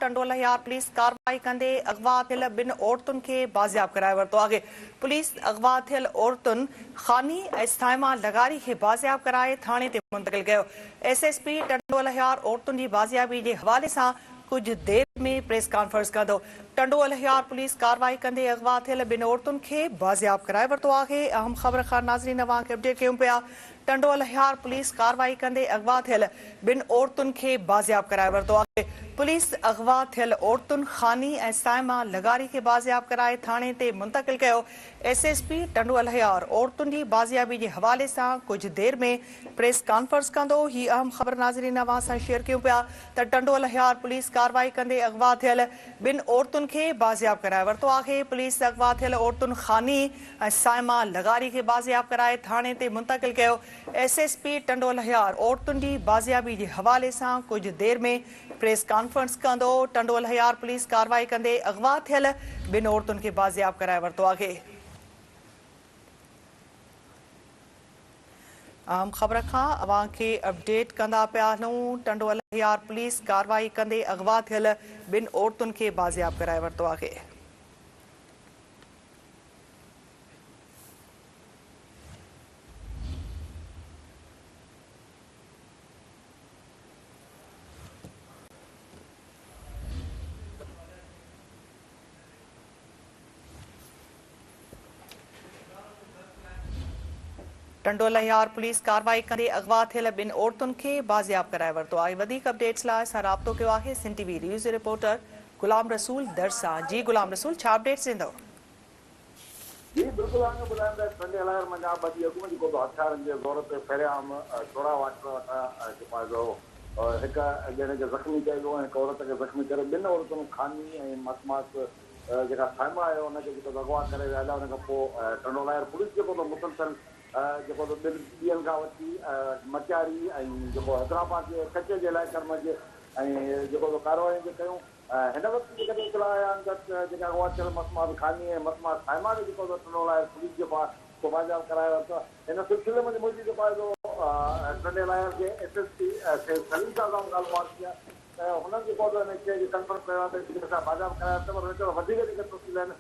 टंडोला यार पुलिस कार्रवाई कंदे अगवा थियल बिन औरतुनि खे बाज़ियाब कराए वरितो आहे। पुलिस अगवा थियल औरतुनि खानी ऐं साइमा लगारी खे बाज़ियाब कराए थाणे ते मुंतक़िल कयो। एसएसपी टंडोला यार औरतुनि जी बाज़ियाबी जे हवाले सां कुछ देर में प्रेस कॉन्फ्रेंस कंदो। टंडोला यार पुलिस कार्रवाई कंदे अगवा थियल बिन औरतुनि खे बाज़ियाब कराए वरितो आहे। अहम ख़बर खां नाज़रीन अवांखे अपडेट कयूं पिया। टंडोला यार पुलिस कार्रवाई कंदे अगवा थियल बिन औरतुनि खे बाज़ियाब कराए वरितो आहे। पुलिस अगवा थियल औरतुनि खानी ऐं साइमा लगारी खे बाज़ियाब कराए थाणे ते मुंतक़िल कयो। एसएसपी टंडोला यार औरतुनि जी बाज़ियाबी जे हवाले सां कुछ देर में प्रेस कॉन्फ्रेंस कंदो। ही अहम ख़बर नाज़रीन अवां सां शेयर कयूं पिया त टंडोला यार पुलिस कार्रवाई कंदे अगवा थियल बिन औरतुनि खे बाज़ियाब कराए वरितो आहे। पुलिस अगवा थियल औरतुनि खानी ऐं साइमा लगारी खे बाज़ियाब कराए थाणे ते मुंतक़िल कयो। एसएसपी टंडोला यार औरतुनि जी बाज़ियाबी जे हवाले सां कुछ देर में प्रेस कॉन्फ्रेंस कंदो। टंडोला यार पुलिस कार्रवाई कंदे अगवा थियल बिन औरतुनि खे बाज़ियाब कराए वरितो आहे। अहम ख़बर खां अवां खे अपडेट कंदा पिया हलूं। टंडोला यार पुलिस कार्रवाई कंदे अगवा थियल बिन औरतुनि खे बाज़ियाब कराए वरितो आहे। टंडोला यार पुलिस कार्रवाई कंदे अगवा थियल बिन औरतुनि खे बाज़ियाब कराए वरितो आहे। वधीक अपडेट्स लाइ असां राब्तो कयो आहे Sindh TV news reporter Ghulam Rasool दर सां। जी गुलाम रसूल, छा अपडेट्स ॾींदव? जी बिल्कुल आगे बुलाया टंडोला यार मंझा बदी अगु में जेको हथियारनि जे ज़ोर ते पहिरियां थोरा वाटर वटा जेको आहे हिकु ॼणे खे ज़ख़्मी कयो वियो ऐं हिकु औरत खे ज़ख़्मी करे ॿिनि औरतुनि खानी ऐं मसमात जेका साइमा आहे हुनखे जेको अगवा करे विया हुन खां पोइ टंडोला यार पुलिस जेको मुसलसल जेको ॿिनि ॾींहंनि खां वठी मटियारी ऐं जेको हैदराबाद जे कचे जे इलाइक़नि में ऐं जेको कार्रवाई जे कयूं हिन वक़्तु जेकॾहिं इतला आया आहिनि त जेका अगवा थियल मसमात खानी ऐं मसमात साइमा खे जेको टंडोला यार पुलिस जे पास को बाज़ियाब करायो वरितो आहे। हिन सिलसिले में मुंहिंजी जेको आहे टंडोला यार जे एसएसपी सलीम साहब सां ॻाल्हि थी आहे त हुननि जेको हिनखे कंफर्म कयो आहे त असां बाज़ियाब करायो अथव पर वधीक जेके तफ़सील आहिनि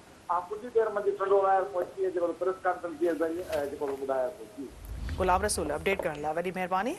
कुछ देर में टंडोला यार पहुची जेको प्रेस कॉन्फ्रेंस जे ज़रिए जेको ॿुधाया थो। गुलाम रसूल अपडेट करण लाइ वॾी महिरबानी।